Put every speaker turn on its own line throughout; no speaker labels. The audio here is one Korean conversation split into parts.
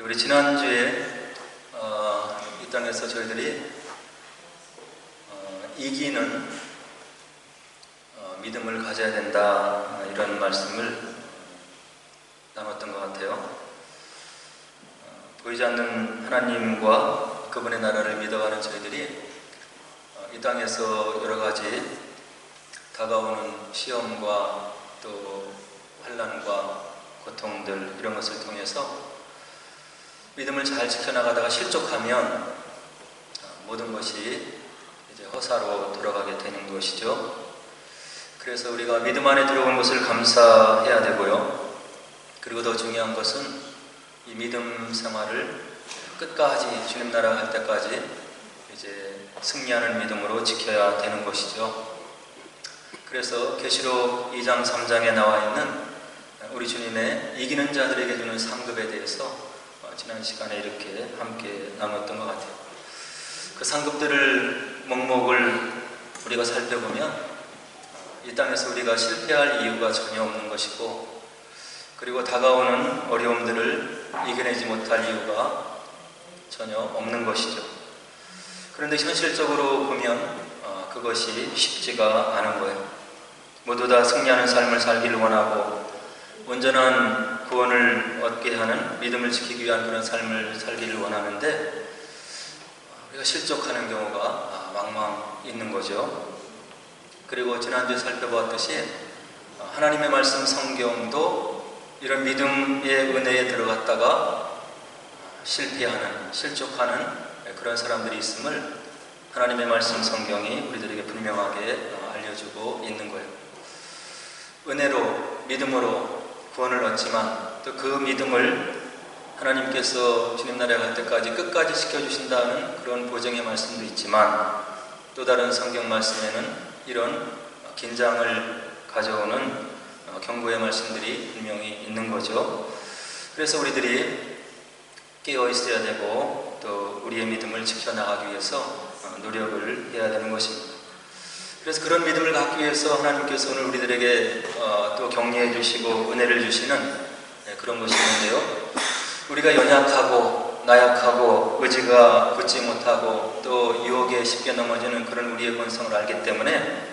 우리 지난주에 이 땅에서 저희들이 이기는 믿음을 가져야 된다, 이런 말씀을 나눴던 것 같아요. 보이지 않는 하나님과 그분의 나라를 믿어가는 저희들이 이 땅에서 여러 가지 다가오는 시험과 또 환난과 고통들, 이런 것을 통해서 믿음을 잘 지켜나가다가 실족하면 모든 것이 이제 허사로 돌아가게 되는 것이죠. 그래서 우리가 믿음 안에 들어온 것을 감사해야 되고요. 그리고 더 중요한 것은 이 믿음 생활을 끝까지, 주님 나라 갈 때까지 이제 승리하는 믿음으로 지켜야 되는 것이죠. 그래서 계시록 2장 3장에 나와 있는 우리 주님의 이기는 자들에게 주는 상급에 대해서 지난 시간에 이렇게 함께 나눴던 것 같아요. 그 상급들을 목록을 우리가 살펴보면 이 땅에서 우리가 실패할 이유가 전혀 없는 것이고, 그리고 다가오는 어려움들을 이겨내지 못할 이유가 전혀 없는 것이죠. 그런데 현실적으로 보면 그것이 쉽지가 않은 거예요. 모두 다 승리하는 삶을 살기를 원하고 온전한 구원을 얻게 하는, 믿음을 지키기 위한 그런 삶을 살기를 원하는데 우리가 실족하는 경우가 왕왕 있는 거죠. 그리고 지난주에 살펴보았듯이 하나님의 말씀 성경도 이런 믿음의 은혜에 들어갔다가 실패하는, 실족하는 그런 사람들이 있음을 하나님의 말씀 성경이 우리들에게 분명하게 알려주고 있는 거예요. 은혜로, 믿음으로 구원을 얻지만 또 그 믿음을 하나님께서 주님 나라에 갈 때까지 끝까지 지켜주신다는 그런 보증의 말씀도 있지만, 또 다른 성경 말씀에는 이런 긴장을 가져오는 경고의 말씀들이 분명히 있는 거죠. 그래서 우리들이 깨어 있어야 되고 또 우리의 믿음을 지켜나가기 위해서 노력을 해야 되는 것입니다. 그래서 그런 믿음을 갖기 위해서 하나님께서 오늘 우리들에게 또 격려해 주시고 은혜를 주시는 그런 것이 있는데요. 우리가 연약하고 나약하고 의지가 굳지 못하고 또 유혹에 쉽게 넘어지는 그런 우리의 본성을 알기 때문에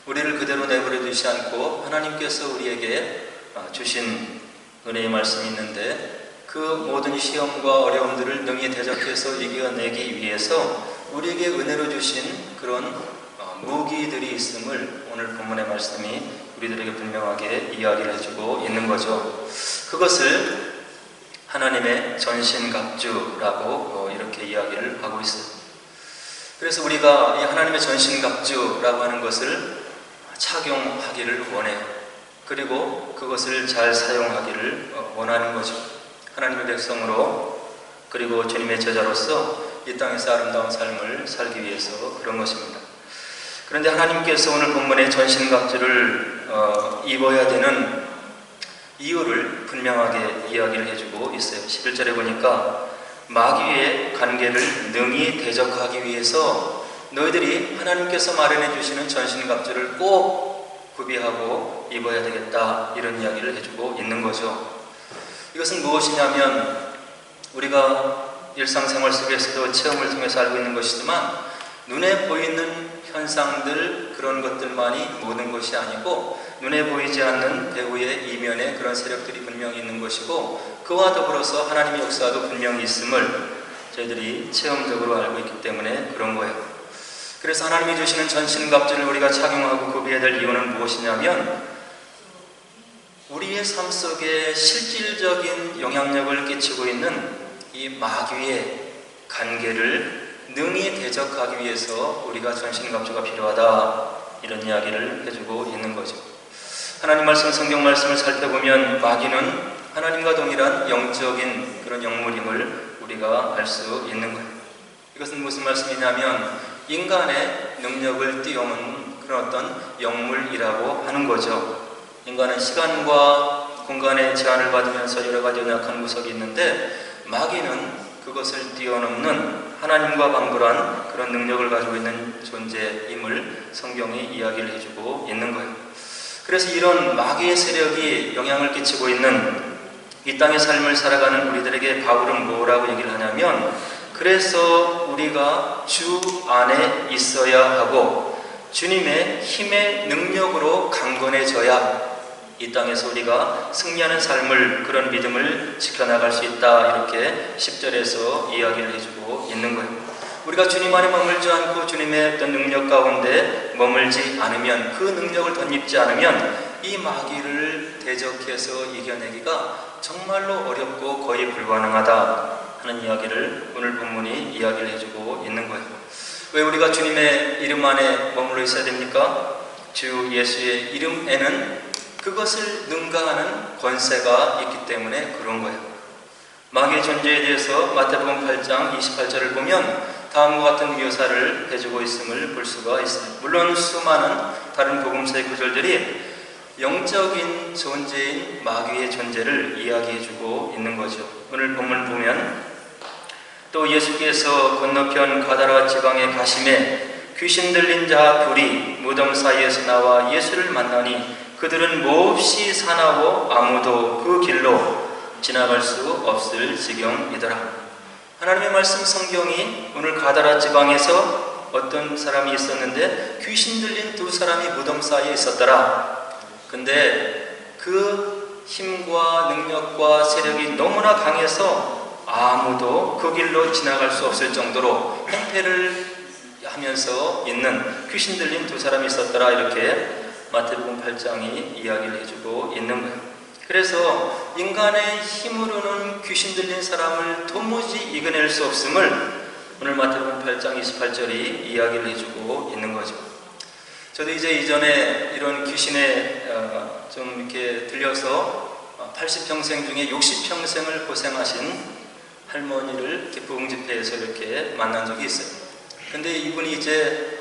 우리를 그대로 내버려 두지 않고 하나님께서 우리에게 주신 은혜의 말씀이 있는데, 그 모든 시험과 어려움들을 능히 대적해서 이겨내기 위해서 우리에게 은혜로 주신 그런 무기들이 있음을 오늘 본문의 말씀이 우리들에게 분명하게 이야기를 해주고 있는 거죠. 그것을 하나님의 전신갑주라고 이렇게 이야기를 하고 있어요. 그래서 우리가 이 하나님의 전신갑주라고 하는 것을 착용하기를 원해요. 그리고 그것을 잘 사용하기를 원하는 거죠. 하나님의 백성으로, 그리고 주님의 제자로서 이 땅에서 아름다운 삶을 살기 위해서 그런 것입니다. 그런데 하나님께서 오늘 본문의 전신갑주를 입어야 되는 이유를 분명하게 이야기를 해주고 있어요. 11절에 보니까 마귀의 관계를 능히 대적하기 위해서 너희들이 하나님께서 마련해 주시는 전신갑주를 꼭 구비하고 입어야 되겠다, 이런 이야기를 해주고 있는 거죠. 이것은 무엇이냐면 우리가 일상생활 속에서도 체험을 통해서 알고 있는 것이지만 눈에 보이는 현상들, 그런 것들만이 모든 것이 아니고 눈에 보이지 않는 배후의 이면에 그런 세력들이 분명히 있는 것이고, 그와 더불어서 하나님의 역사도 분명히 있음을 저희들이 체험적으로 알고 있기 때문에 그런 거예요. 그래서 하나님이 주시는 전신갑주를 우리가 착용하고 구비해야 될 이유는 무엇이냐면 우리의 삶 속에 실질적인 영향력을 끼치고 있는 이 마귀의 관계를 능히 대적하기 위해서 우리가 전신갑주가 필요하다, 이런 이야기를 해주고 있는 거죠. 하나님 말씀, 성경 말씀을 살펴보면 마귀는 하나님과 동일한 영적인 그런 영물임을 우리가 알 수 있는 거예요. 이것은 무슨 말씀이냐면 인간의 능력을 뛰어넘는 그런 어떤 영물이라고 하는 거죠. 인간은 시간과 공간의 제한을 받으면서 여러 가지 연약한 구석이 있는데 마귀는 그것을 뛰어넘는 하나님과 방불한 그런 능력을 가지고 있는 존재임을 성경이 이야기를 해주고 있는 거예요. 그래서 이런 마귀의 세력이 영향을 끼치고 있는 이 땅의 삶을 살아가는 우리들에게 바울은 뭐라고 얘기를 하냐면, 그래서 우리가 주 안에 있어야 하고 주님의 힘의 능력으로 강건해져야 이 땅에서 우리가 승리하는 삶을, 그런 믿음을 지켜나갈 수 있다, 이렇게 10절에서 이야기를 해주고 있는 거예요. 우리가 주님 안에 머물지 않고 주님의 어떤 능력 가운데 머물지 않으면, 그 능력을 덧입지 않으면 이 마귀를 대적해서 이겨내기가 정말로 어렵고 거의 불가능하다 하는 이야기를 오늘 본문이 이야기를 해주고 있는 거예요. 왜 우리가 주님의 이름 안에 머물러 있어야 됩니까? 주 예수의 이름에는 그것을 능가하는 권세가 있기 때문에 그런 거예요. 마귀의 존재에 대해서 마태복음 8장 28절을 보면 다음과 같은 묘사를 해주고 있음을 볼 수가 있어요. 물론 수많은 다른 복음서의 구절들이 영적인 존재인 마귀의 존재를 이야기해주고 있는 거죠. 오늘 본문 보면, 또 예수께서 건너편 가다라 지방에 가심에 귀신 들린 자 둘이 무덤 사이에서 나와 예수를 만나니 그들은 몹시 사나워 아무도 그 길로 지나갈 수 없을 지경이더라. 하나님의 말씀 성경이 오늘 가다라 지방에서 어떤 사람이 있었는데 귀신 들린 두 사람이 무덤 사이에 있었더라. 근데 그 힘과 능력과 세력이 너무나 강해서 아무도 그 길로 지나갈 수 없을 정도로 행패를 하면서 있는 귀신 들린 두 사람이 있었더라, 이렇게 마태복음 8장이 이야기를 해주고 있는 거예요. 그래서 인간의 힘으로는 귀신 들린 사람을 도무지 이겨낼 수 없음을 오늘 마태복음 8장 28절이 이야기를 해주고 있는 거죠. 저도 이제 이전에 이런 귀신에 좀 이렇게 들려서 80평생 중에 60평생을 고생하신 할머니를 이렇게 부흥집회에서 이렇게 만난 적이 있어요. 근데 이분이 이제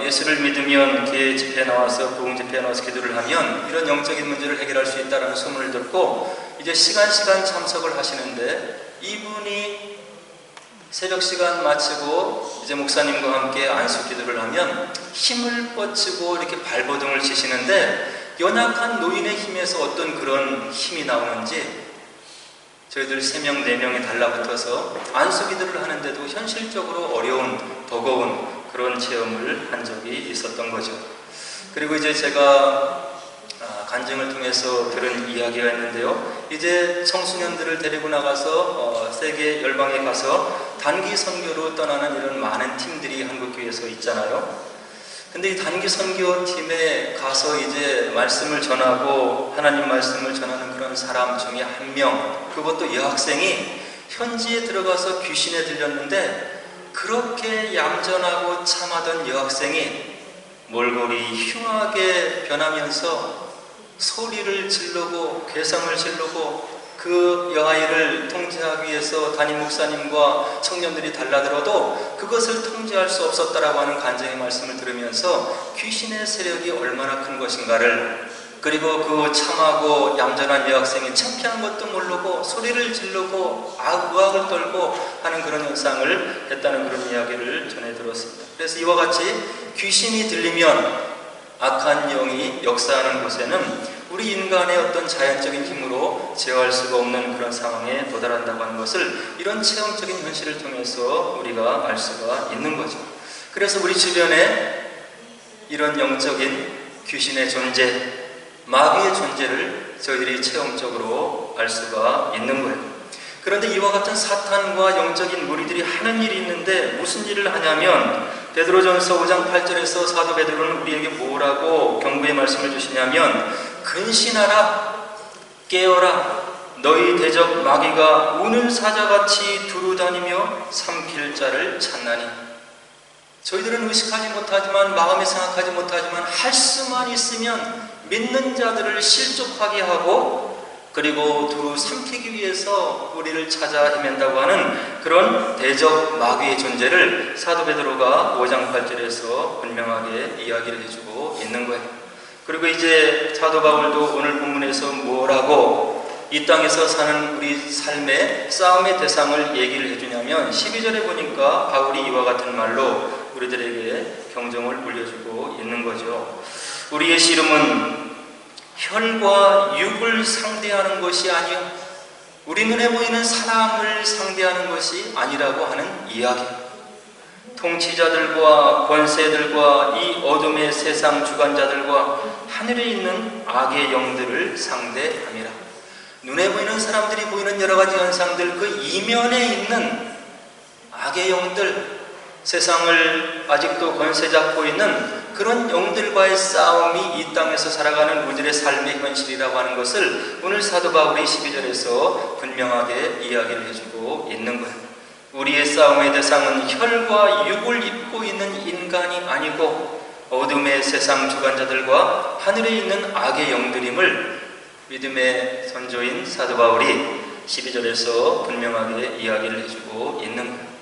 예수를 믿으면 교회 집회에 나와서, 부흥집회에 나와서 기도를 하면 이런 영적인 문제를 해결할 수 있다는 소문을 듣고 이제 시간 참석을 하시는데, 이분이 새벽 시간 마치고 이제 목사님과 함께 안수 기도를 하면 힘을 뻗치고 이렇게 발버둥을 치시는데, 연약한 노인의 힘에서 어떤 그런 힘이 나오는지 저희들 3명, 4명이 달라붙어서 안수 기도를 하는데도 현실적으로 어려운, 버거운 그런 체험을 한 적이 있었던 거죠. 그리고 이제 제가 간증을 통해서 들은 이야기가 있는데요. 이제 청소년들을 데리고 나가서 세계 열방에 가서 단기 선교로 떠나는 이런 많은 팀들이 한국교회에서 있잖아요. 근데 이 단기 선교팀에 가서 이제 말씀을 전하고 하나님 말씀을 전하는 그런 사람 중에 한 명, 그것도 여학생이 현지에 들어가서 귀신에 들렸는데, 그렇게 얌전하고 참하던 여학생이 몰골이 흉하게 변하면서 소리를 지르고 괴성을 지르고 그 여아이를 통제하기 위해서 담임 목사님과 청년들이 달라들어도 그것을 통제할 수 없었다라고 하는 간증의 말씀을 들으면서 귀신의 세력이 얼마나 큰 것인가를, 그리고 그 참하고 얌전한 여학생이 창피한 것도 모르고 소리를 지르고 의학을 떨고 하는 그런 현상을 했다는 그런 이야기를 전해 들었습니다. 그래서 이와 같이 귀신이 들리면, 악한 영이 역사하는 곳에는 우리 인간의 어떤 자연적인 힘으로 제어할 수가 없는 그런 상황에 도달한다고 하는 것을 이런 체험적인 현실을 통해서 우리가 알 수가 있는 거죠. 그래서 우리 주변에 이런 영적인 귀신의 존재, 마귀의 존재를 저희들이 체험적으로 알 수가 있는 거예요. 그런데 이와 같은 사탄과 영적인 무리들이 하는 일이 있는데, 무슨 일을 하냐면 베드로전서 5장 8절에서 사도 베드로는 우리에게 뭐라고 경고의 말씀을 주시냐면, 근신하라, 깨어라, 너희 대적 마귀가 우는 사자같이 두루다니며 삼킬 자를 찾나니. 저희들은 의식하지 못하지만, 마음에 생각하지 못하지만 할 수만 있으면 믿는 자들을 실족하게 하고, 그리고 두루 삼키기 위해서 우리를 찾아 헤맨다고 하는 그런 대적 마귀의 존재를 사도 베드로가 5장 8절에서 분명하게 이야기를 해주고 있는 거예요. 그리고 이제 사도 바울도 오늘 본문에서 뭐라고 이 땅에서 사는 우리 삶의 싸움의 대상을 얘기를 해주냐면, 12절에 보니까 바울이 이와 같은 말로 우리들에게 경종을 울려주고 있는 거죠. 우리의 씨름은 혈과 육을 상대하는 것이 아니요 우리 눈에 보이는 사람을 상대하는 것이 아니라고 하는 이야기. 통치자들과 권세들과 이 어둠의 세상 주관자들과 하늘에 있는 악의 영들을 상대함이라. 눈에 보이는 사람들이 보이는 여러 가지 현상들, 그 이면에 있는 악의 영들, 세상을 아직도 권세 잡고 있는 그런 영들과의 싸움이 이 땅에서 살아가는 우리들의 삶의 현실이라고 하는 것을 오늘 사도 바울이 12절에서 분명하게 이야기를 해주고 있는 거예요. 우리의 싸움의 대상은 혈과 육을 입고 있는 인간이 아니고 어둠의 세상 주관자들과 하늘에 있는 악의 영들임을 믿음의 선조인 사도 바울이 12절에서 분명하게 이야기를 해주고 있는 거예요.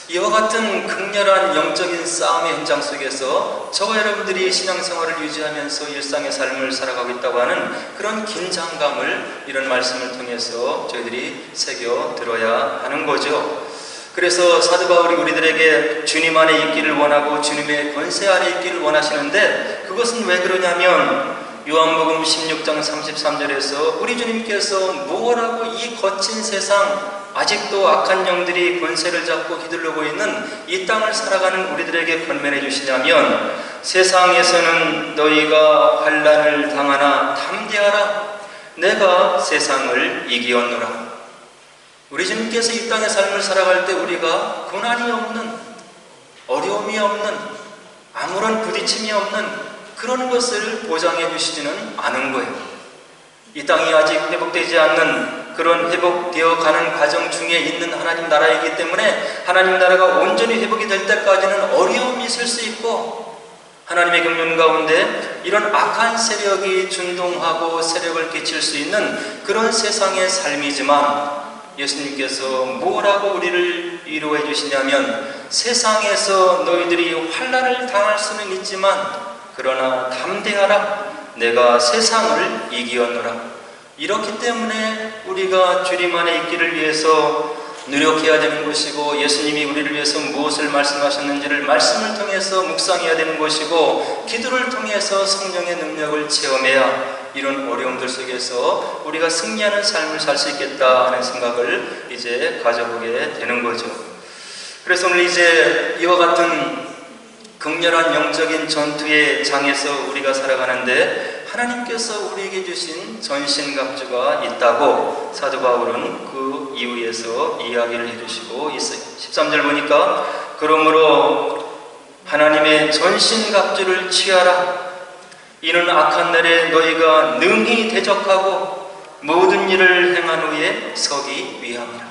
이와 같은 극렬한 영적인 싸움의 현장 속에서 저와 여러분들이 신앙생활을 유지하면서 일상의 삶을 살아가고 있다고 하는 그런 긴장감을 이런 말씀을 통해서 저희들이 새겨 들어야 하는 거죠. 그래서 사도 바울이 우리들에게 주님 안에 있기를 원하고 주님의 권세 아래 있기를 원하시는데, 그것은 왜 그러냐면 요한복음 16장 33절에서 우리 주님께서 뭐라고 이 거친 세상, 아직도 악한 영들이 권세를 잡고 휘둘르고 있는 이 땅을 살아가는 우리들에게 권면해 주시냐면, 세상에서는 너희가 환난을 당하나 담대하라, 내가 세상을 이기었노라. 우리 주님께서 이 땅의 삶을 살아갈 때 우리가 고난이 없는, 어려움이 없는, 아무런 부딪힘이 없는 그런 것을 보장해 주시지는 않은 거예요. 이 땅이 아직 회복되지 않는, 그런 회복되어 가는 과정 중에 있는 하나님 나라이기 때문에 하나님 나라가 온전히 회복이 될 때까지는 어려움이 있을 수 있고, 하나님의 경륜 가운데 이런 악한 세력이 준동하고 세력을 끼칠 수 있는 그런 세상의 삶이지만, 예수님께서 뭐라고 우리를 위로해 주시냐면, 세상에서 너희들이 환난을 당할 수는 있지만 그러나 담대하라, 내가 세상을 이기었노라. 이렇기 때문에 우리가 주님 안에 있기를 위해서 노력해야 되는 것이고, 예수님이 우리를 위해서 무엇을 말씀하셨는지를 말씀을 통해서 묵상해야 되는 것이고, 기도를 통해서 성령의 능력을 체험해야 이런 어려움들 속에서 우리가 승리하는 삶을 살 수 있겠다 하는 생각을 이제 가져보게 되는 거죠. 그래서 오늘 이제 이와 같은 극렬한 영적인 전투의 장에서 우리가 살아가는데, 하나님께서 우리에게 주신 전신갑주가 있다고 사도 바울은 그 이후에서 이야기를 해주시고 있어요. 13절 보니까, 그러므로 하나님의 전신갑주를 취하라, 이는 악한 날에 너희가 능히 대적하고 모든 일을 행한 후에 서기 위함이라.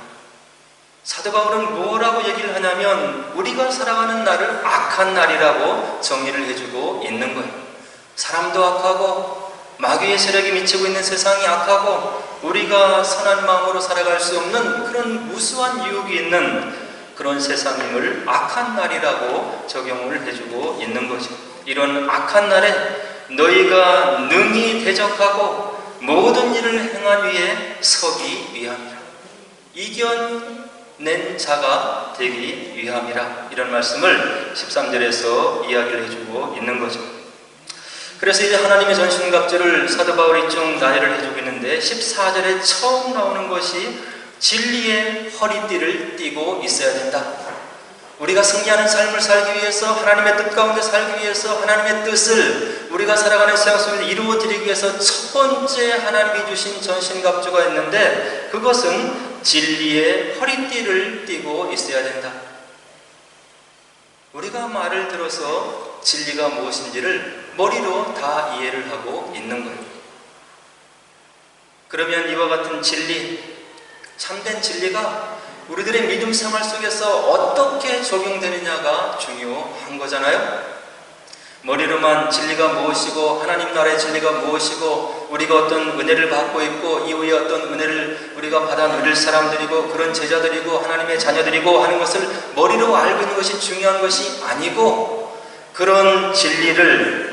사도 바울은 뭐라고 얘기를 하냐면, 우리가 살아가는 날을 악한 날이라고 정의를 해주고 있는 거예요. 사람도 악하고 마귀의 세력이 미치고 있는 세상이 악하고 우리가 선한 마음으로 살아갈 수 없는 그런 무수한 유혹이 있는 그런 세상임을 악한 날이라고 적용을 해주고 있는 거죠. 이런 악한 날에 너희가 능히 대적하고 모든 일을 행한 위에 서기 위함이라. 이겨낸 자가 되기 위함이라. 이런 말씀을 13절에서 이야기를 해주고 있는 거죠. 그래서 이제 하나님의 전신갑주를 사도 바울이 쭉 나열을 해주고 있는데, 14절에 처음 나오는 것이 진리의 허리띠를 띠고 있어야 된다. 우리가 승리하는 삶을 살기 위해서, 하나님의 뜻 가운데 살기 위해서, 하나님의 뜻을 우리가 살아가는 세상 속에서 이루어 드리기 위해서 첫 번째 하나님이 주신 전신갑주가 있는데, 그것은 진리의 허리띠를 띠고 있어야 된다. 우리가 말을 들어서 진리가 무엇인지를 머리로 다 이해를 하고 있는 거예요. 그러면 이와 같은 진리, 참된 진리가 우리들의 믿음 생활 속에서 어떻게 적용되느냐가 중요한 거잖아요. 머리로만 진리가 무엇이고 하나님 나라의 진리가 무엇이고 우리가 어떤 은혜를 받고 있고 이후에 어떤 은혜를 우리가 받아 누릴 사람들이고 그런 제자들이고 하나님의 자녀들이고 하는 것을 머리로 알고 있는 것이 중요한 것이 아니고, 그런 진리를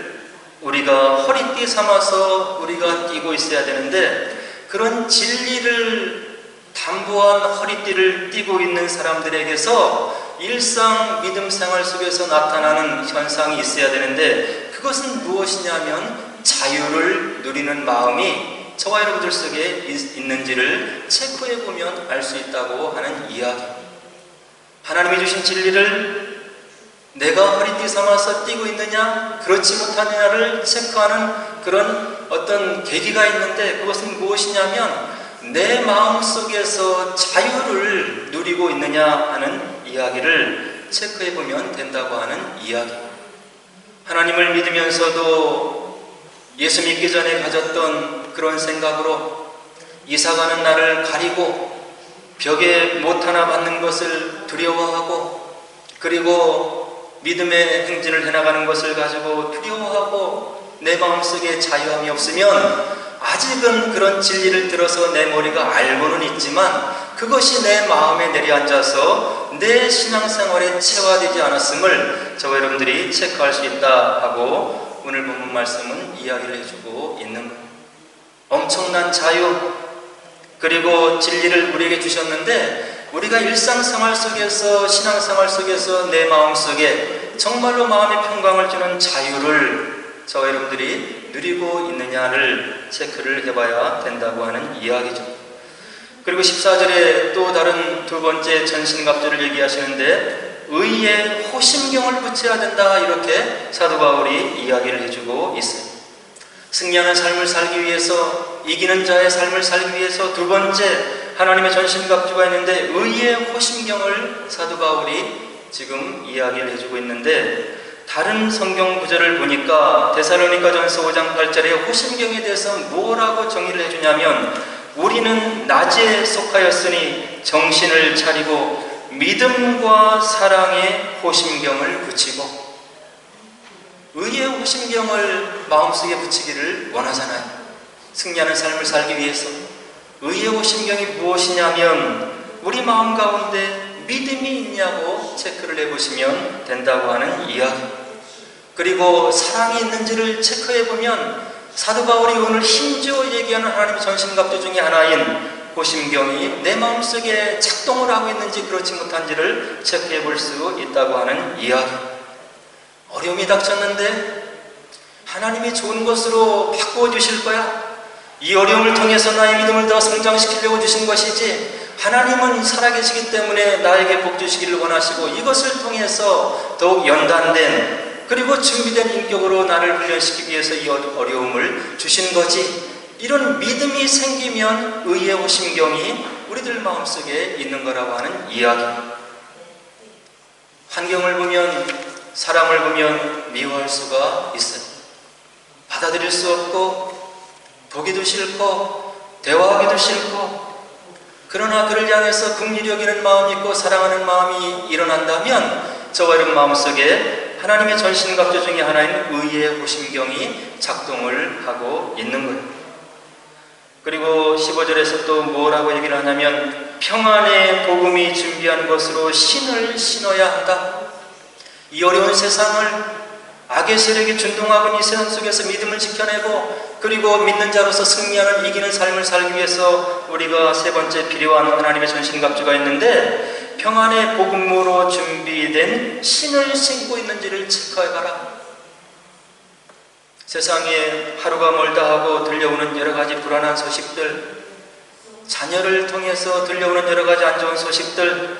우리가 허리띠 삼아서 우리가 띠고 있어야 되는데, 그런 진리를 담보한 허리띠를 띠고 있는 사람들에게서 일상 믿음 생활 속에서 나타나는 현상이 있어야 되는데, 그것은 무엇이냐면 자유를 누리는 마음이 저와 여러분들 속에 있는지를 체크해 보면 알 수 있다고 하는 이야기. 하나님이 주신 진리를 내가 허리띠 삼아서 띄고 있느냐 그렇지 못하느냐를 체크하는 그런 어떤 계기가 있는데, 그것은 무엇이냐면 내 마음속에서 자유를 누리고 있느냐 하는 이야기를 체크해 보면 된다고 하는 이야기. 하나님을 믿으면서도 예수 믿기 전에 가졌던 그런 생각으로 이사가는 나를 가리고 벽에 못 하나 받는 것을 두려워하고, 그리고 믿음의 행진을 해나가는 것을 가지고 두려워하고 내 마음속에 자유함이 없으면 아직은 그런 진리를 들어서 내 머리가 알고는 있지만 그것이 내 마음에 내려앉아서 내 신앙생활에 체화되지 않았음을 저와 여러분들이 체크할 수 있다 하고 오늘 본문 말씀은 이야기를 해주고 있는 거예요. 엄청난 자유, 그리고 진리를 우리에게 주셨는데, 우리가 일상생활 속에서, 신앙생활 속에서 내 마음속에 정말로 마음의 평강을 주는 자유를 저와 여러분들이 누리고 있느냐를 체크를 해봐야 된다고 하는 이야기죠. 그리고 14절에 또 다른 두 번째 전신갑주를 얘기하시는데, 의의 호심경을 붙여야 된다, 이렇게 사도 바울이 이야기를 해주고 있어요. 승리하는 삶을 살기 위해서, 이기는 자의 삶을 살기 위해서 두 번째 하나님의 전신갑주가 있는데, 의의 호심경을 사도 바울이 지금 이야기를 해주고 있는데, 다른 성경 구절을 보니까 데살로니가전서 5장 8절에 호심경에 대해서 뭐라고 정의를 해주냐면, 우리는 낮에 속하였으니 정신을 차리고 믿음과 사랑의 호심경을 붙이고, 의의 호심경을 마음속에 붙이기를 원하잖아요. 승리하는 삶을 살기 위해서. 의의 호심경이 무엇이냐면 우리 마음 가운데 믿음이 있냐고 체크를 해보시면 된다고 하는 이야기. 그리고 사랑이 있는지를 체크해보면 사도 바울이 오늘 힘주어 얘기하는 하나님의 전신갑주 중에 하나인 호심경이 내 마음속에 작동을 하고 있는지 그렇지 못한지를 체크해 볼 수 있다고 하는 이야기. 어려움이 닥쳤는데 하나님이 좋은 것으로 바꾸어 주실 거야. 이 어려움을 통해서 나의 믿음을 더 성장시키려고 주신 것이지, 하나님은 살아계시기 때문에 나에게 복 주시기를 원하시고 이것을 통해서 더욱 연단된 그리고 준비된 인격으로 나를 훈련시키기 위해서 이 어려움을 주신 거지. 이런 믿음이 생기면 의의 호심경이 우리들 마음속에 있는 거라고 하는 이야기. 환경을 보면, 사람을 보면 미워할 수가 있어요. 받아들일 수 없고 보기도 싫고 대화하기도 싫고, 그러나 그를 향해서 긍휼히 여기는 마음이 있고 사랑하는 마음이 일어난다면 저와 여러분 마음속에 하나님의 전신갑주 중에 하나인 의의 호심경이 작동을 하고 있는 거예요. 그리고 15절에서 또 뭐라고 얘기를 하냐면, 평안의 복음이 준비한 것으로 신을 신어야 한다. 이 어려운 세상을, 악의 세력이 준동하고 이 세상 속에서 믿음을 지켜내고 그리고 믿는 자로서 승리하는 이기는 삶을 살기 위해서 우리가 세 번째 필요한 하나님의 전신갑주가 있는데, 평안의 복음으로 준비된 신을 신고 있는지를 체크해봐라. 세상에 하루가 멀다 하고 들려오는 여러 가지 불안한 소식들, 자녀를 통해서 들려오는 여러 가지 안 좋은 소식들,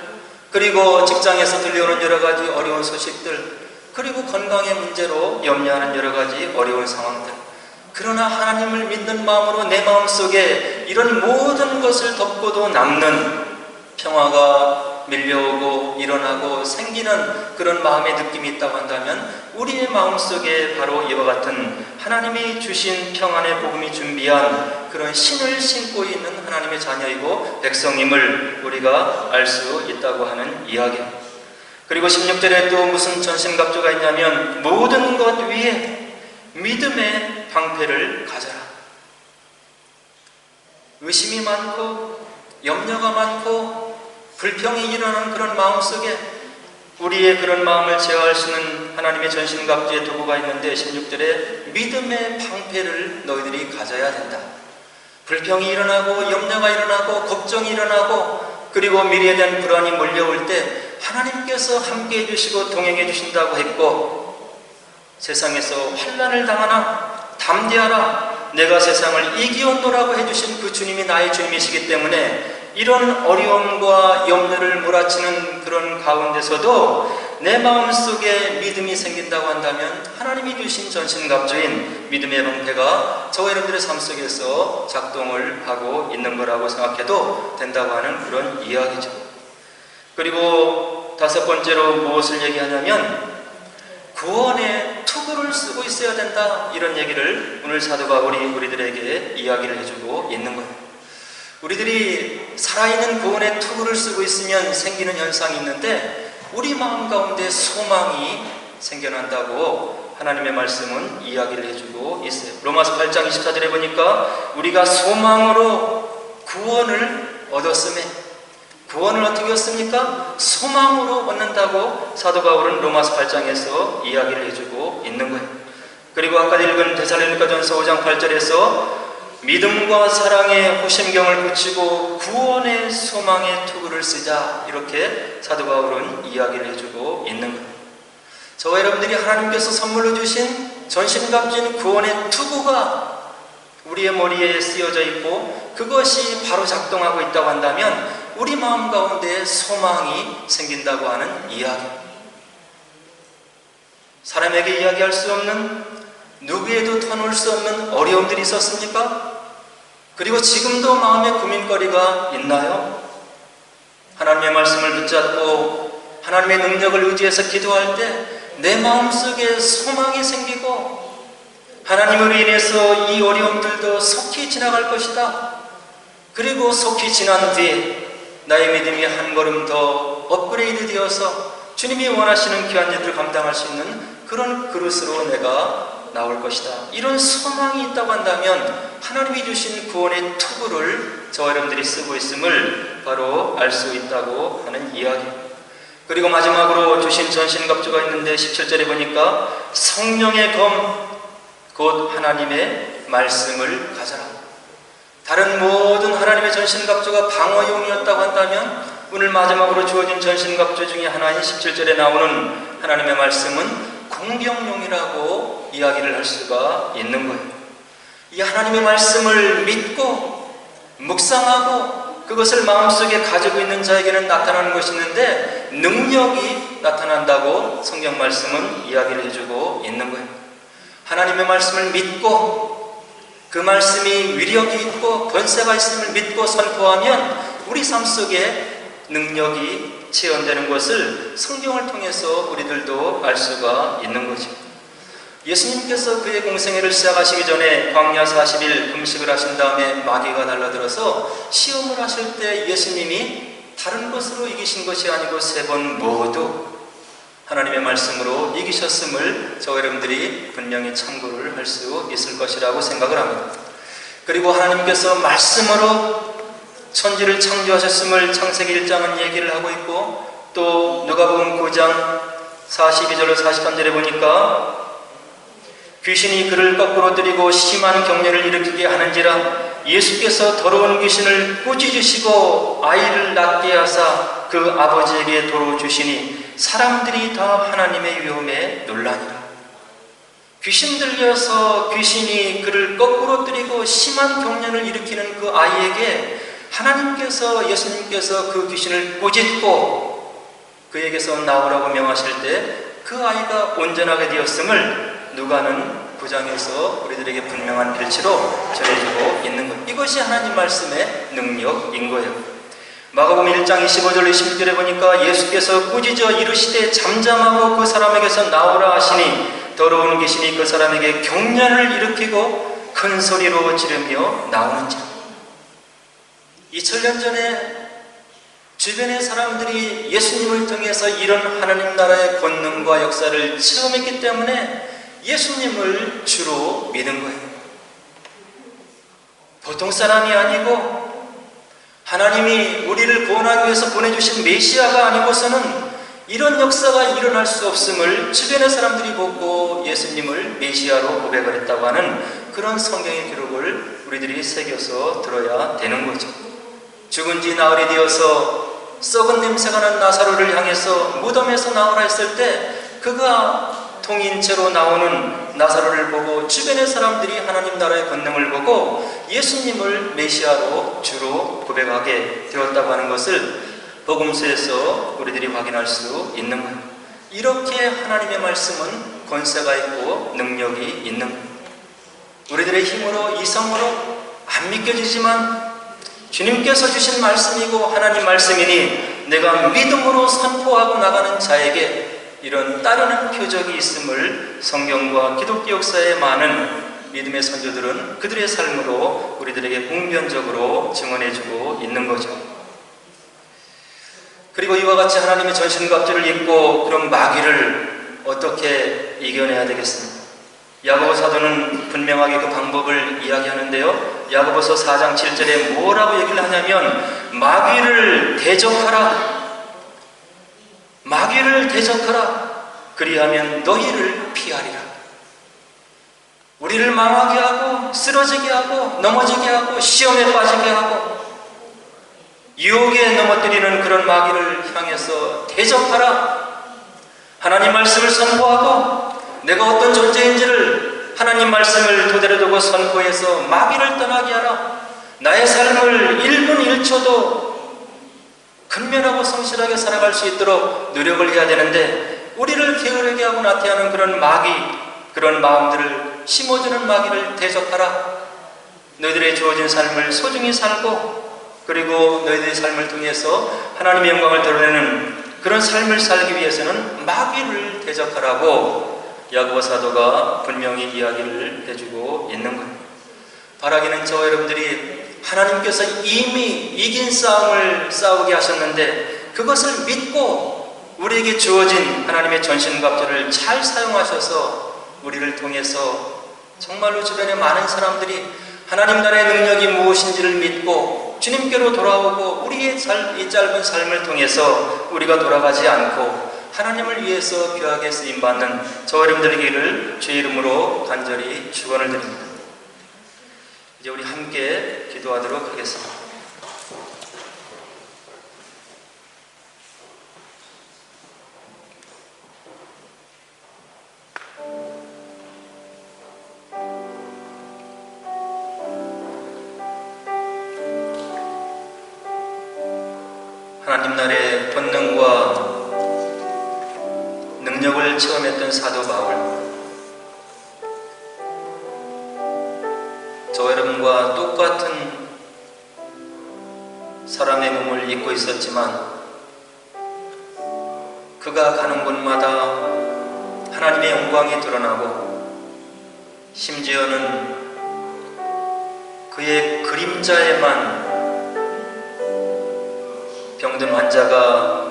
그리고 직장에서 들려오는 여러 가지 어려운 소식들, 그리고 건강의 문제로 염려하는 여러 가지 어려운 상황들. 그러나 하나님을 믿는 마음으로 내 마음속에 이런 모든 것을 덮고도 남는 평화가 밀려오고 일어나고 생기는 그런 마음의 느낌이 있다고 한다면, 우리의 마음속에 바로 이와 같은 하나님이 주신 평안의 복음이 준비한 그런 신을 신고 있는 하나님의 자녀이고 백성임을 우리가 알 수 있다고 하는 이야기. 그리고 16절에 또 무슨 전신갑주가 있냐면, 모든 것 위에 믿음의 방패를 가져라. 의심이 많고 염려가 많고 불평이 일어나는 그런 마음속에 우리의 그런 마음을 제어할 수 있는 하나님의 전신갑주의 도구가 있는데, 16절에 믿음의 방패를 너희들이 가져야 된다. 불평이 일어나고 염려가 일어나고 걱정이 일어나고 그리고 미래에 대한 불안이 몰려올 때 하나님께서 함께해 주시고 동행해 주신다고 했고, 세상에서 환난을 당하나 담대하라, 내가 세상을 이기었노라고 해주신 그 주님이 나의 주님이시기 때문에 이런 어려움과 염려를 몰아치는 그런 가운데서도 내 마음속에 믿음이 생긴다고 한다면 하나님이 주신 전신갑주인 믿음의 방패가 저와 여러분들의 삶 속에서 작동을 하고 있는 거라고 생각해도 된다고 하는 그런 이야기죠. 그리고 다섯 번째로 무엇을 얘기하냐면 구원의 투구를 쓰고 있어야 된다, 이런 얘기를 오늘 사도 바울이 우리들에게 이야기를 해주고 있는 거예요. 우리들이 살아있는 구원의 투구를 쓰고 있으면 생기는 현상이 있는데 우리 마음 가운데 소망이 생겨난다고 하나님의 말씀은 이야기를 해주고 있어요. 로마서 8장 24절에 보니까 우리가 소망으로 구원을 얻었음에, 구원을 어떻게 얻습니까? 소망으로 얻는다고 사도 바울은 로마서 8장에서 이야기를 해주고 있는 거예요. 그리고 아까 읽은 데살로니가전서 5장 8절에서 믿음과 사랑의 호심경을 붙이고 구원의 소망의 투구를 쓰자, 이렇게 사도 바울은 이야기를 해주고 있는 거예요. 저와 여러분들이 하나님께서 선물로 주신 전신갑주인 구원의 투구가 우리의 머리에 쓰여져 있고 그것이 바로 작동하고 있다고 한다면 우리 마음 가운데 소망이 생긴다고 하는 이야기. 사람에게 이야기할 수 없는, 누구에도 터놓을 수 없는 어려움들이 있었습니까? 그리고 지금도 마음의 고민거리가 있나요? 하나님의 말씀을 붙잡고 하나님의 능력을 의지해서 기도할 때 내 마음속에 소망이 생기고 하나님으로 인해서 이 어려움들도 속히 지나갈 것이다. 그리고 속히 지난 뒤에 나의 믿음이 한 걸음 더 업그레이드 되어서 주님이 원하시는 귀한 일을 감당할 수 있는 그런 그릇으로 내가 나올 것이다. 이런 소망이 있다고 한다면 하나님이 주신 구원의 투구를 저와 여러분들이 쓰고 있음을 바로 알 수 있다고 하는 이야기. 그리고 마지막으로 주신 전신갑주가 있는데 17절에 보니까 성령의 검, 곧 하나님의 말씀을 가져라. 다른 모든 하나님의 전신갑주가 방어용이었다고 한다면 오늘 마지막으로 주어진 전신갑주 중에 하나인 17절에 나오는 하나님의 말씀은 공병용이라고 이야기를 할 수가 있는 거예요. 이 하나님의 말씀을 믿고 묵상하고 그것을 마음속에 가지고 있는 자에게는 나타나는 것이 있는데 능력이 나타난다고 성경 말씀은 이야기를 해주고 있는 거예요. 하나님의 말씀을 믿고 그 말씀이 위력이 있고 권세가 있음을 믿고 선포하면 우리 삶 속에 능력이 체현되는 것을 성경을 통해서 우리들도 알 수가 있는 거죠. 예수님께서 그의 공생애를 시작하시기 전에 광야 40일 금식을 하신 다음에 마귀가 달라들어서 시험을 하실 때 예수님이 다른 것으로 이기신 것이 아니고 세 번 모두 하나님의 말씀으로 이기셨음을 저와 여러분들이 분명히 참고를 할 수 있을 것이라고 생각을 합니다. 그리고 하나님께서 말씀으로 천지를 창조하셨음을 창세기 1장은 얘기를 하고 있고 또 누가복음 9장 42절로 43절에 보니까 귀신이 그를 거꾸로 들이고 심한 경련을 일으키게 하는지라 예수께서 더러운 귀신을 꾸짖으시고 아이를 낳게 하사 그 아버지에게 도로 주시니 사람들이 다 하나님의 위엄에 놀라니라. 귀신 들려서 귀신이 그를 거꾸로 들이고 심한 경련을 일으키는 그 아이에게 하나님께서, 예수님께서 그 귀신을 꾸짖고 그에게서 나오라고 명하실 때 그 아이가 온전하게 되었음을 누가는 9장에서 우리들에게 분명한 글씨로 전해주고 있는 것. 이것이 하나님 말씀의 능력인 거예요. 마가복음 1장 25절 26절에 보니까 예수께서 꾸짖어 이르시되 잠잠하고 그 사람에게서 나오라 하시니 더러운 귀신이 그 사람에게 경련을 일으키고 큰 소리로 지르며 나오는지라. 2000년 전에 주변의 사람들이 예수님을 통해서 이런 하나님 나라의 권능과 역사를 체험했기 때문에 예수님을 주로 믿은 거예요. 보통 사람이 아니고 하나님이 우리를 구원하기 위해서 보내주신 메시아가 아니고서는 이런 역사가 일어날 수 없음을 주변의 사람들이 보고 예수님을 메시아로 고백을 했다고 하는 그런 성경의 기록을 우리들이 새겨서 들어야 되는 거죠. 죽은 지 나흘이 되어서 썩은 냄새가 난 나사로를 향해서 무덤에서 나오라 했을 때 그가 통인체로 나오는 나사로를 보고 주변의 사람들이 하나님 나라의 권능을 보고 예수님을 메시아로 주로 고백하게 되었다고 하는 것을 복음서에서 우리들이 확인할 수 있는 거예요. 이렇게 하나님의 말씀은 권세가 있고 능력이 있는 거예요. 우리들의 힘으로 이성으로 안 믿겨지지만 주님께서 주신 말씀이고 하나님 말씀이니 내가 믿음으로 선포하고 나가는 자에게 이런 따르는 표적이 있음을 성경과 기독교 역사의 많은 믿음의 선조들은 그들의 삶으로 우리들에게 봉변적으로 증언해주고 있는 거죠. 그리고 이와 같이 하나님의 전신갑주를 입고 그런 마귀를 어떻게 이겨내야 되겠습니까? 야고보 사도는 분명하게 그 방법을 이야기하는데요. 야고보서 4장 7절에 뭐라고 얘기를 하냐면 마귀를 대적하라. 마귀를 대적하라. 그리하면 너희를 피하리라. 우리를 망하게 하고 쓰러지게 하고 넘어지게 하고 시험에 빠지게 하고 유혹에 넘어뜨리는 그런 마귀를 향해서 대적하라. 하나님 말씀을 선포하고 내가 어떤 존재인지를 하나님 말씀을 토대로 두고 선포해서 마귀를 떠나게 하라. 나의 삶을 1분 1초도 근면하고 성실하게 살아갈 수 있도록 노력을 해야 되는데 우리를 게으르게 하고 나태하는 그런 마귀, 그런 마음들을 심어주는 마귀를 대적하라. 너희들의 주어진 삶을 소중히 살고 그리고 너희들의 삶을 통해서 하나님의 영광을 드러내는 그런 삶을 살기 위해서는 마귀를 대적하라고 야고보 사도가 분명히 이야기를 해주고 있는 거예요. 바라기는 저와 여러분들이 하나님께서 이미 이긴 싸움을 싸우게 하셨는데 그것을 믿고 우리에게 주어진 하나님의 전신갑주를 잘 사용하셔서 우리를 통해서 정말로 주변의 많은 사람들이 하나님 나라의 능력이 무엇인지를 믿고 주님께로 돌아오고 우리의 이 짧은 삶을 통해서 우리가 돌아가지 않고 하나님을 위해서 귀하게 쓰임받는 저와 여러분들 되기를 주의 이름으로 간절히 축원을 드립니다. 이제 우리 함께 기도하도록 하겠습니다. 하나님 나라의 권능과 능력을 체험했던 사도 바울, 저와 여러분과 똑같은 사람의 몸을 입고 있었지만 그가 가는 곳마다 하나님의 영광이 드러나고 심지어는 그의 그림자에만 병든 환자가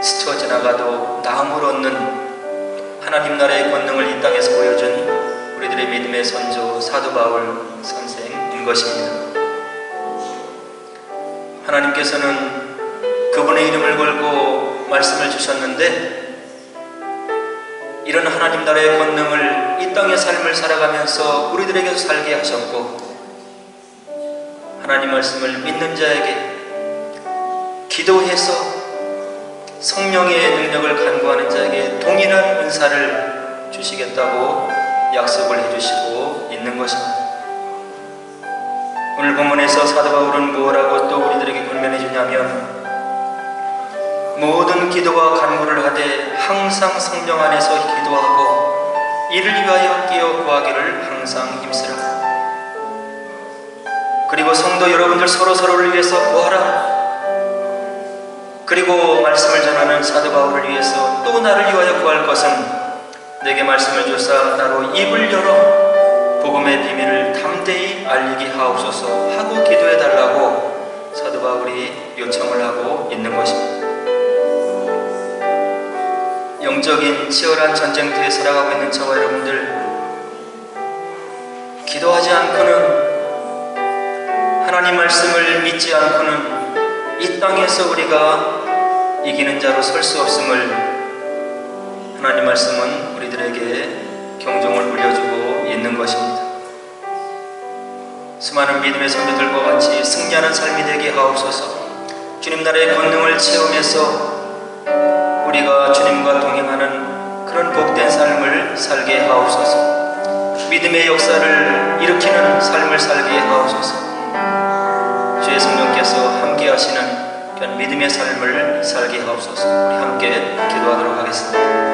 스쳐 지나가도 나음을 얻는 하나님 나라의 권능을 이 땅에서 보여준 우리들의 믿음의 선조 사도 바울 선생인 것입니다. 하나님께서는 그분의 이름을 걸고 말씀을 주셨는데 이런 하나님 나라의 권능을 이 땅의 삶을 살아가면서 우리들에게 살게 하셨고 하나님 말씀을 믿는 자에게 기도해서 성령의 능력을 간구하는 자에게 동일한 은사를 주시겠다고 약속을 해주시고 있는 것입니다. 오늘 본문에서 사도 바울은 뭐라고 또 우리들에게 권면해 주냐면 모든 기도와 간구를 하되 항상 성령 안에서 기도하고 이를 위하여 깨어 구하기를 항상 힘쓰라. 그리고 성도 여러분들 서로서로를 위해서 구하라. 그리고 말씀을 전하는 사도 바울을 위해서 또 나를 위하여 구할 것은 내게 말씀을 주사 나로 입을 열어 복음의 비밀을 담대히 알리게 하옵소서 하고 기도해달라고 사도 바울이 요청을 하고 있는 것입니다. 영적인 치열한 전쟁터에 살아가고 있는 저와 여러분들, 기도하지 않고는 하나님 말씀을 믿지 않고는 이 땅에서 우리가 이기는 자로 설 수 없음을 하나님 말씀은 우리들에게 경종을 울려주고 있는 것입니다. 수많은 믿음의 선배들과 같이 승리하는 삶이 되게 하옵소서. 주님 나라의 권능을 체험해서 우리가 주님과 동행하는 그런 복된 삶을 살게 하옵소서. 믿음의 역사를 일으키는 삶을 살게 하옵소서. 주의 성령께서 함께 하시는 그런 믿음의 삶을 살게 하옵소서. 우리 함께 기도하도록 하겠습니다.